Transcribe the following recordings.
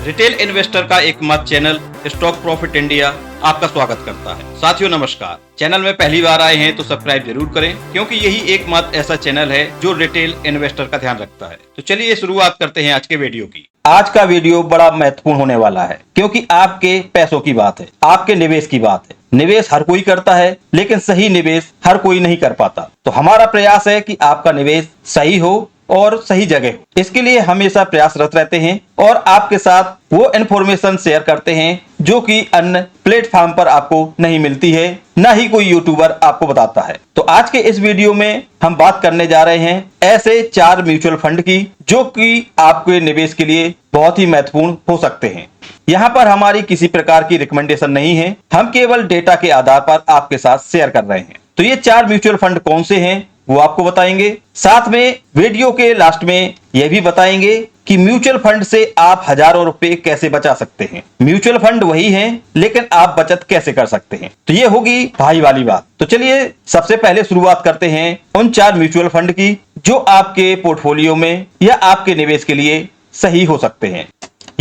Retail investor का एकमात्र channel stock profit India आपका स्वागत करता है। साथियों नमस्कार, चैनल में पहली बार आए हैं तो सब्सक्राइब जरूर करें, क्योंकि यही एकमात्र ऐसा चैनल है जो रिटेल इन्वेस्टर का ध्यान रखता है। तो चलिए शुरुआत करते हैं आज के वीडियो की। आज का वीडियो बड़ा महत्वपूर्ण होने वाला है, क्योंकि आपके पैसों की बात है, आपके निवेश की बात है। निवेश हर कोई करता है, लेकिन सही निवेश हर कोई नहीं कर पाता। तो हमारा प्रयास है कि आपका निवेश सही हो और सही जगह हो। इसके लिए हमेशा प्रयासरत रहते हैं और आपके साथ वो इन्फॉर्मेशन शेयर करते हैं जो कि अन्य प्लेटफॉर्म पर आपको नहीं मिलती है, ना ही कोई यूट्यूबर आपको बताता है। तो आज के इस वीडियो में हम बात करने जा रहे हैं ऐसे 4 म्यूचुअल फंड की जो कि आपके निवेश के लिए बहुत ही महत्वपूर्ण हो सकते हैं। यहाँ पर हमारी किसी प्रकार की रिकमेंडेशन नहीं है, हम केवल डेटा के आधार पर आपके साथ शेयर कर रहे हैं। तो ये 4 म्यूचुअल फंड कौन से हैं वो आपको बताएंगे। साथ में वीडियो के लास्ट में यह भी बताएंगे कि म्यूचुअल फंड से आप हजारों रुपए कैसे बचा सकते हैं। म्यूचुअल फंड वही है, लेकिन आप बचत कैसे कर सकते हैं। तो ये होगी भाई वाली बात। तो चलिए सबसे पहले शुरुआत करते हैं उन 4 म्यूचुअल फंड की जो आपके पोर्टफोलियो में या आपके निवेश के लिए सही हो सकते हैं।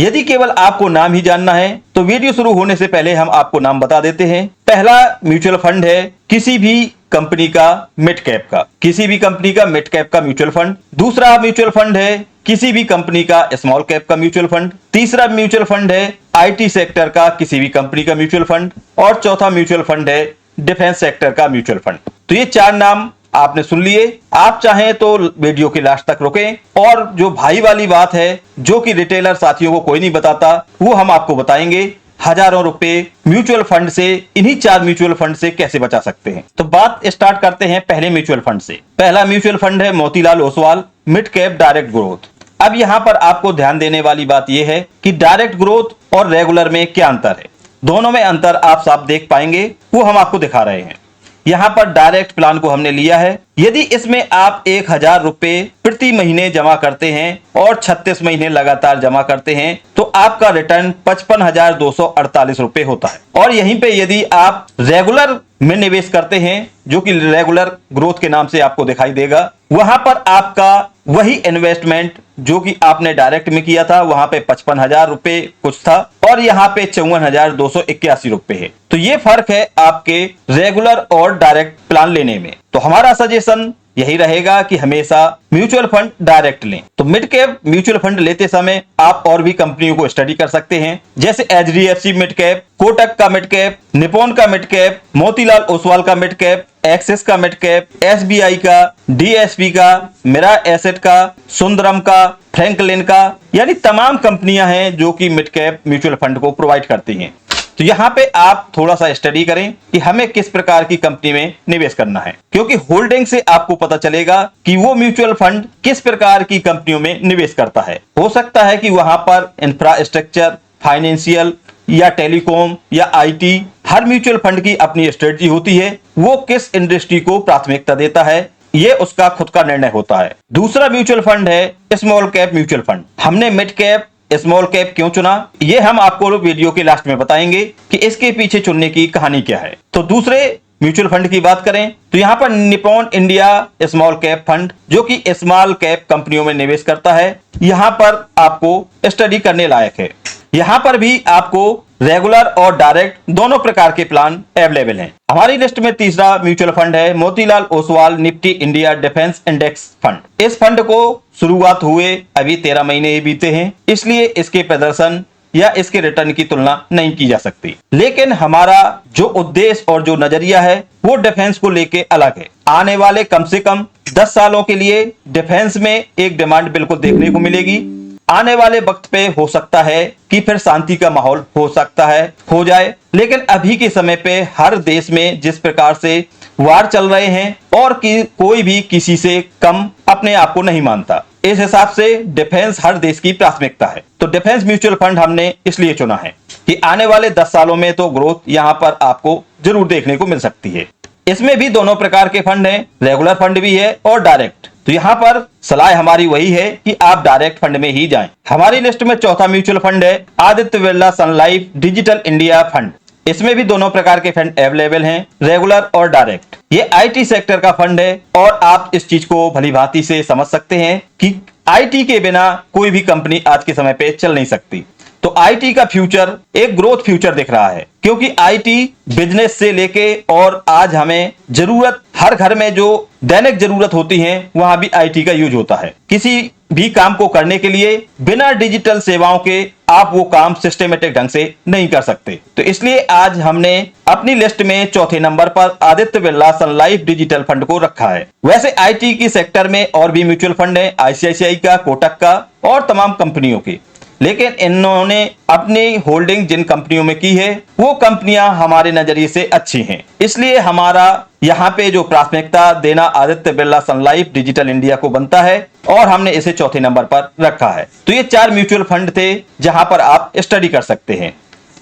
यदि केवल आपको नाम ही जानना है तो वीडियो शुरू होने से पहले हम आपको नाम बता देते हैं। पहला म्यूचुअल फंड है किसी भी कंपनी का मिड कैप का, किसी भी कंपनी का मिड कैप का म्यूचुअल फंड। दूसरा म्यूचुअल फंड है किसी भी कंपनी का स्मॉल कैप का म्यूचुअल फंड। तीसरा म्यूचुअल फंड है आईटी सेक्टर का किसी भी कंपनी का म्यूचुअल फंड। और चौथा म्यूचुअल फंड है डिफेंस सेक्टर का म्यूचुअल फंड। तो ये 4 नाम आपने सुन लिए। आप चाहें तो वीडियो के लास्ट तक रुकें, और जो भाई वाली बात है जो कि रिटेलर साथियों को कोई नहीं बताता, वो हम आपको बताएंगे। हजारों रुपए म्यूचुअल फंड से, इन्हीं 4 म्यूचुअल फंड से कैसे बचा सकते हैं। तो बात स्टार्ट करते हैं पहले म्यूचुअल फंड से। पहला म्यूचुअल फंड है Motilal Oswal mid cap direct growth. अब यहां पर आपको ध्यान देने वाली बात यह है कि डायरेक्ट ग्रोथ और रेगुलर में क्या अंतर है। दोनों में अंतर आप साफ देख पाएंगे, वो हम आपको दिखा रहे हैं। यहां पर डायरेक्ट प्लान को हमने लिया है। यदि इसमें आप 1000 रुपए प्रति महीने जमा करते हैं और 36 महीने लगातार जमा करते हैं तो आपका रिटर्न 55,248 रुपए होता है। और यहीं पे यदि आप रेगुलर में निवेश करते हैं, जो कि रेगुलर ग्रोथ के नाम से आपको दिखाई देगा, वहां पर आपका वही इन्वेस्टमेंट जो कि आपने डायरेक्ट में किया था, वहां पे 55,000 रुपए कुछ था और यहाँ पे 54,281 रुपए है। तो ये फर्क है आपके रेगुलर और डायरेक्ट प्लान लेने में। तो हमारा सजेशन यही रहेगा कि हमेशा म्यूचुअल फंड डायरेक्ट लें। तो मिड कैप म्यूचुअल फंड लेते समय आप और भी कंपनियों को स्टडी कर सकते हैं, जैसे एचडीएफसी मिड कैप, कोटक का मिड कैप, निप्पॉन का मिड कैप, मोतीलाल ओसवाल का मिड कैप, एक्सिस का मिड कैप, एसबीआई का, डीएसपी का, मिरा एसेट का, सुंदरम का, फ्रैंकलिन का, यानी तमाम कंपनियां हैं जो कि मिड कैप म्यूचुअल फंड को प्रोवाइड करती हैं। तो यहाँ पे आप थोड़ा सा स्टडी करें कि हमें किस प्रकार की कंपनी में निवेश करना है, क्योंकि होल्डिंग से आपको पता चलेगा कि वो म्यूचुअल फंड किस प्रकार की कंपनियों में निवेश करता है। हो सकता है कि वहां पर इंफ्रास्ट्रक्चर, फाइनेंशियल या टेलीकॉम या आईटी, हर म्यूचुअल फंड की अपनी स्ट्रेटजी होती है। वो किस इंडस्ट्री को प्राथमिकता देता है, ये उसका खुद का निर्णय होता है। दूसरा म्यूचुअल फंड है स्मॉल कैप म्यूचुअल फंड। हमने मिड कैप स्मॉल कैप क्यों चुना, ये हम आपको वीडियो के लास्ट में बताएंगे कि इसके पीछे चुनने की कहानी क्या है। तो दूसरे म्यूचुअल फंड की बात करें तो यहाँ पर Nippon India small cap fund, जो कि स्मॉल कैप कंपनियों में निवेश करता है, यहाँ पर आपको स्टडी करने लायक है। यहाँ पर भी आपको रेगुलर और डायरेक्ट दोनों प्रकार के प्लान अवेलेबल हैं। हमारी लिस्ट में तीसरा म्यूचुअल फंड है Motilal Oswal Nifty India defence index fund. इस फंड को शुरुआत हुए अभी 13 महीने ही बीते हैं, इसलिए इसके प्रदर्शन या इसके रिटर्न की तुलना नहीं की जा सकती। लेकिन हमारा जो उद्देश्य और जो नजरिया है वो डिफेंस को लेके अलग है। आने वाले कम से कम 10 सालों के लिए डिफेंस में एक डिमांड बिल्कुल देखने को मिलेगी। आने वाले वक्त पे हो सकता है कि फिर शांति का माहौल हो सकता है हो जाए, लेकिन अभी के समय पे हर देश में जिस प्रकार से वार चल रहे हैं और कि कोई भी किसी से कम अपने आप को नहीं मानता, इस हिसाब से डिफेंस हर देश की प्राथमिकता है। तो डिफेंस म्यूचुअल फंड हमने इसलिए चुना है कि आने वाले 10 सालों में तो ग्रोथ यहाँ पर आपको जरूर देखने को मिल सकती है। इसमें भी दोनों प्रकार के फंड हैं, रेगुलर फंड भी है और डायरेक्ट। तो यहाँ पर सलाह हमारी वही है कि आप डायरेक्ट फंड में ही जाएं। हमारी लिस्ट में चौथा म्यूचुअल फंड है आदित्य बिरला सन लाइफ डिजिटल इंडिया फंड। इसमें भी दोनों प्रकार के फंड अवेलेबल हैं, रेगुलर और डायरेक्ट। ये आईटी सेक्टर का फंड है और आप इस चीज को भली भांति से समझ सकते हैं कि आईटी के बिना कोई भी कंपनी आज के समय पे चल नहीं सकती। तो आईटी का फ्यूचर एक ग्रोथ फ्यूचर दिख रहा है, क्योंकि आईटी बिजनेस से लेके और आज हमें जरूरत हर घर में जो दैनिक जरूरत होती है वहां भी आईटी का यूज होता है। किसी भी काम को करने के लिए बिना डिजिटल सेवाओं के आप वो काम सिस्टमेटिक ढंग से नहीं कर सकते। तो इसलिए आज हमने अपनी लिस्ट में चौथे नंबर पर आदित्य बिरला सन लाइफ डिजिटल फंड को रखा है। वैसे आईटी की सेक्टर में और भी म्यूचुअल फंड है, आईसीआईसीआई का, कोटक का और तमाम कंपनियों के, लेकिन इन्होंने अपनी होल्डिंग जिन कंपनियों में की है वो कंपनियां हमारे नजरिए से अच्छी हैं, इसलिए हमारा यहाँ पे जो प्राथमिकता देना आदित्य बिरला सन लाइफ डिजिटल इंडिया को बनता है और हमने इसे चौथे नंबर पर रखा है। तो ये 4 म्यूचुअल फंड थे जहां पर आप स्टडी कर सकते हैं।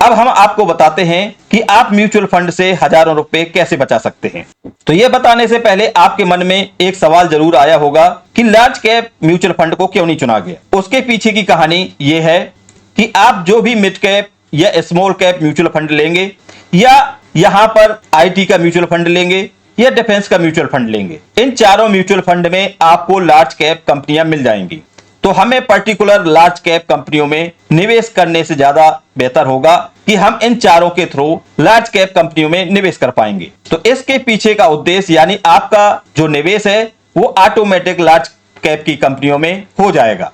अब हम आपको बताते हैं कि आप म्यूचुअल फंड से हजारों रुपए कैसे बचा सकते हैं। तो ये बताने से पहले आपके मन में एक सवाल जरूर आया होगा कि लार्ज कैप म्यूचुअल फंड को क्यों नहीं चुना गया। उसके पीछे की कहानी ये है कि आप जो भी मिड कैप या स्मॉल कैप म्यूचुअल फंड लेंगे या यहां पर आईटी का म्यूचुअल फंड लेंगे या डिफेंस का म्यूचुअल फंड लेंगे, इन चारों म्यूचुअल फंड में आपको लार्ज कैप कंपनियां मिल जाएंगी। तो हमें पर्टिकुलर लार्ज कैप कंपनियों में निवेश करने से ज्यादा बेहतर होगा कि हम इन चारों के थ्रू लार्ज कैप कंपनियों में निवेश कर पाएंगे। तो इसके पीछे का उद्देश्य यानी आपका जो निवेश है वो ऑटोमेटिक लार्ज कैप की कंपनियों में हो जाएगा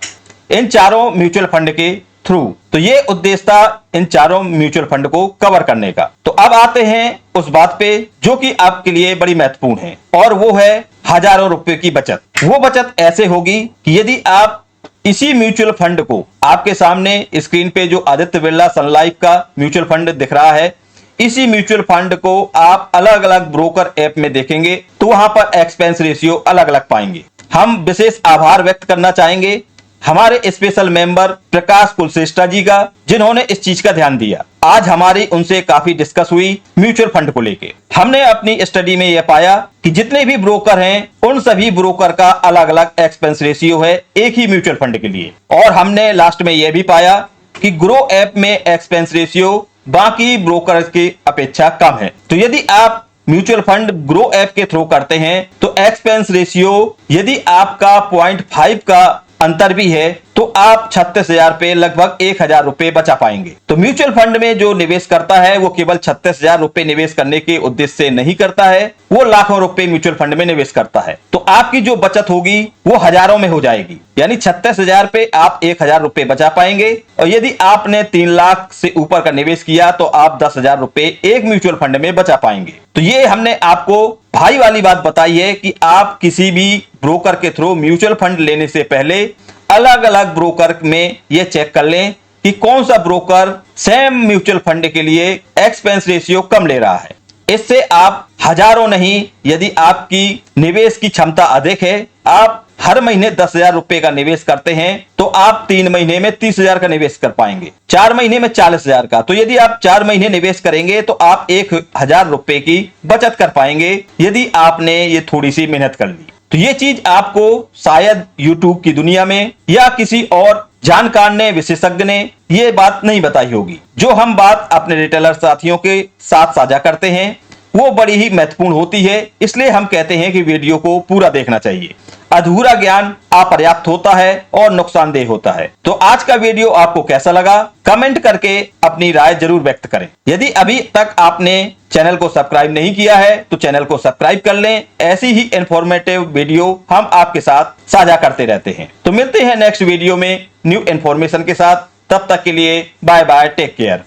इन चारों म्यूचुअल फंड के थ्रू। तो ये उद्देश्य था इन चारों म्यूचुअल फंड को कवर करने का। तो अब आते हैं उस बात पे जो कि आपके लिए बड़ी महत्वपूर्ण है, और वो है हजारों रुपए की बचत। वो बचत ऐसे होगी कि यदि आप इसी म्यूचुअल फंड को, आपके सामने स्क्रीन पे जो आदित्य बिरला सन लाइफ का म्यूचुअल फंड दिख रहा है, इसी म्यूचुअल फंड को आप अलग अलग ब्रोकर ऐप में देखेंगे तो वहां पर एक्सपेंस रेशियो अलग अलग पाएंगे। हम विशेष आभार व्यक्त करना चाहेंगे हमारे स्पेशल मेंबर प्रकाश कुलश्रेष्ठा जी का, जिन्होंने इस चीज का ध्यान दिया। आज हमारी उनसे काफी डिस्कस हुई म्यूचुअल फंड को लेके। हमने अपनी स्टडी में यह पाया कि जितने भी ब्रोकर हैं उन सभी ब्रोकर का अलग अलग एक्सपेंस रेशियो है एक ही म्यूचुअल फंड के लिए। और हमने लास्ट में यह भी पाया कि ग्रो ऐप में एक्सपेंस रेशियो बाकी ब्रोकर की अपेक्षा कम है। तो यदि आप म्यूचुअल फंड ग्रो ऐप के थ्रू करते हैं तो एक्सपेंस रेशियो यदि आपका 0.5 का अंतर भी है तो आप 36,000 पे लगभग 1,000 रुपए बचा पाएंगे। तो म्यूचुअल फंड में जो निवेश करता है वो केवल 36,000 रुपए निवेश करने के उद्देश्य से नहीं करता है, वो लाखों रुपए म्यूचुअल फंड में निवेश करता है। तो आपकी जो बचत होगी वो हजारों में हो जाएगी, यानी 36,000 पे आप 1,000 रुपए बचा पाएंगे। और यदि आपने 3 लाख से ऊपर का निवेश किया तो आप 10,000 रुपए एक म्यूचुअल फंड में बचा पाएंगे। तो ये हमने आपको भाई वाली बात बताई है कि आप किसी भी ब्रोकर के थ्रू म्यूचुअल फंड लेने से पहले अलग अलग ब्रोकर में यह चेक कर लें कि कौन सा ब्रोकर सेम म्यूचुअल फंड के लिए एक्सपेंस रेशियो कम ले रहा है। इससे आप हजारों नहीं, यदि आपकी निवेश की क्षमता अधिक है, आप हर महीने 10,000 रुपए का निवेश करते हैं तो आप 3 महीने में 30,000 का निवेश कर पाएंगे, 4 महीने में 40,000 का। तो यदि आप 4 महीने निवेश करेंगे तो आप 1,000 रुपए की बचत कर पाएंगे यदि आपने ये थोड़ी सी मेहनत कर ली। तो ये चीज आपको शायद यूट्यूब की दुनिया में या किसी और जानकार ने, विशेषज्ञ ने ये बात नहीं बताई होगी। जो हम बात अपने रिटेलर साथियों के साथ साझा करते हैं वो बड़ी ही महत्वपूर्ण होती है, इसलिए हम कहते हैं कि वीडियो को पूरा देखना चाहिए। अधूरा ज्ञान अपर्याप्त होता है और नुकसानदेह होता है। तो आज का वीडियो आपको कैसा लगा कमेंट करके अपनी राय जरूर व्यक्त करें। यदि अभी तक आपने चैनल को सब्सक्राइब नहीं किया है तो चैनल को सब्सक्राइब कर लें। ऐसी ही इंफॉर्मेटिव वीडियो हम आपके साथ साझा करते रहते हैं। तो मिलते हैं नेक्स्ट वीडियो में न्यू इंफॉर्मेशन के साथ। तब तक के लिए बाय बाय, टेक केयर।